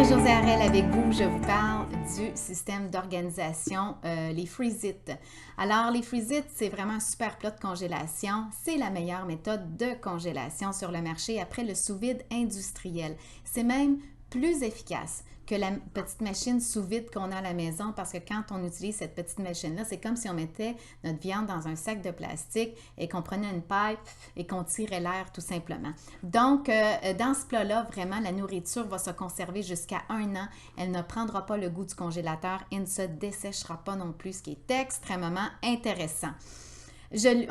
José Harel avec vous. Je vous parle du système d'organisation, les Freeze-It. Alors, les Freeze-It, c'est vraiment un super plat de congélation. C'est la meilleure méthode de congélation sur le marché après le sous-vide industriel. C'est même plus efficace que la petite machine sous-vide qu'on a à la maison parce que quand on utilise cette petite machine-là, c'est comme si on mettait notre viande dans un sac de plastique et qu'on prenait une paille et qu'on tirait l'air tout simplement. Donc, dans ce plat-là, vraiment, la nourriture va se conserver jusqu'à 1 an. Elle ne prendra pas le goût du congélateur et ne se desséchera pas non plus, ce qui est extrêmement intéressant.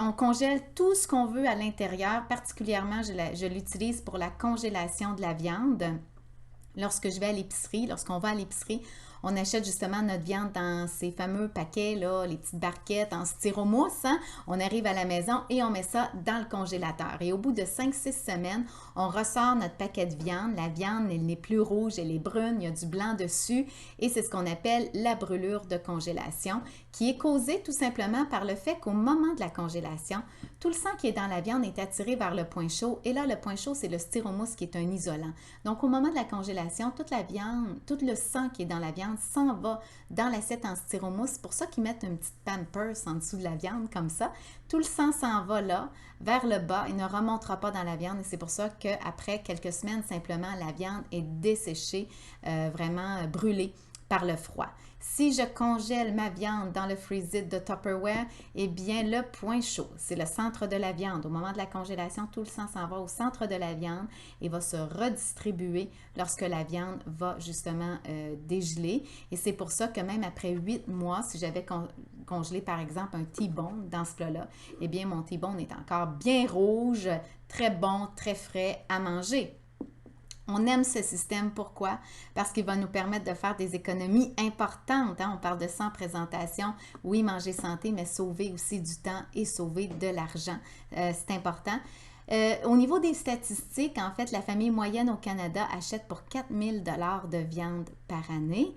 On congèle tout ce qu'on veut à l'intérieur, particulièrement je l'utilise pour la congélation de la viande. Lorsque je vais à l'épicerie, lorsqu'on va à l'épicerie, on achète justement notre viande dans ces fameux paquets, là, les petites barquettes en styromousse. Hein? On arrive à la maison et on met ça dans le congélateur. Et au bout de 5-6 semaines, on ressort notre paquet de viande. La viande, elle n'est plus rouge, elle est brune, il y a du blanc dessus. Et c'est ce qu'on appelle la brûlure de congélation, qui est causée tout simplement par le fait qu'au moment de la congélation, tout le sang qui est dans la viande est attiré vers le point chaud. Et là, le point chaud, c'est le styromousse qui est un isolant. Donc, au moment de la congélation, toute la viande, tout le sang qui est dans la viande s'en va dans l'assiette en styromousse. C'est pour ça qu'ils mettent une petite Pampers en dessous de la viande comme ça. Tout le sang s'en va là, vers le bas, il ne remontera pas dans la viande et c'est pour ça qu'après quelques semaines, simplement, la viande est desséchée, vraiment brûlée par le froid. Si je congèle ma viande dans le Freeze-It de Tupperware, eh bien, le point chaud, c'est le centre de la viande. Au moment de la congélation, tout le sang s'en va au centre de la viande et va se redistribuer lorsque la viande va justement dégeler. Et c'est pour ça que même après 8 mois, si j'avais congelé par exemple un T-bone dans ce plat-là, eh bien, mon T-bone est encore bien rouge, très bon, très frais à manger. On aime ce système, pourquoi? Parce qu'il va nous permettre de faire des économies importantes. Hein? On parle de 100 présentations. Oui, manger santé, mais sauver aussi du temps et sauver de l'argent. C'est important. Au niveau des statistiques, en fait, la famille moyenne au Canada achète pour 4 000 $ de viande par année.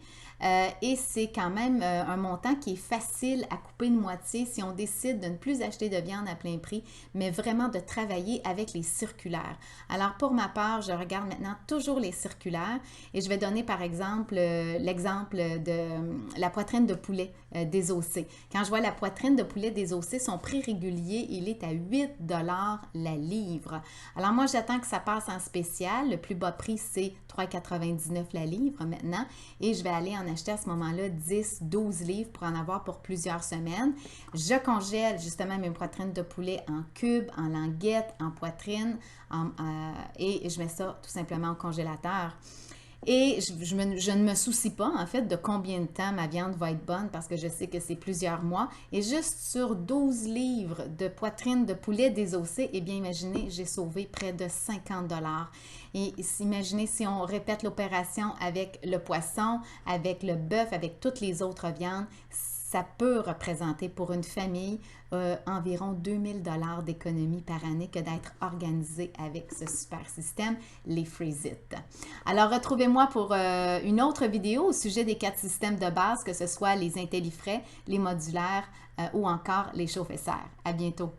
Et c'est quand même un montant qui est facile à couper de moitié si on décide de ne plus acheter de viande à plein prix, mais vraiment de travailler avec les circulaires. Alors, pour ma part, je regarde maintenant toujours les circulaires et je vais donner par exemple l'exemple de la poitrine de poulet désossée. Quand je vois la poitrine de poulet désossée, son prix régulier, il est à 8 $ la livre. Alors moi, j'attends que ça passe en spécial. Le plus bas prix, c'est 3,99 la livre maintenant et je vais aller en acheter à ce moment-là 10-12 livres pour en avoir pour plusieurs semaines. Je congèle justement mes poitrines de poulet en cubes, en languettes, en poitrine et je mets ça tout simplement au congélateur. Et je ne me soucie pas, en fait, de combien de temps ma viande va être bonne parce que je sais que c'est plusieurs mois. Et juste sur 12 livres de poitrine de poulet désossé, eh bien, imaginez, j'ai sauvé près de 50 $. Et imaginez si on répète l'opération avec le poisson, avec le bœuf, avec toutes les autres viandes, ça peut représenter pour une famille environ 2 000 $ d'économie par année que d'être organisé avec ce super système, les Freeze-It. Alors, retrouvez-moi pour une autre vidéo au sujet des 4 systèmes de base, que ce soit les IntelliFrais, les modulaires ou encore les chauffe-serre. À bientôt!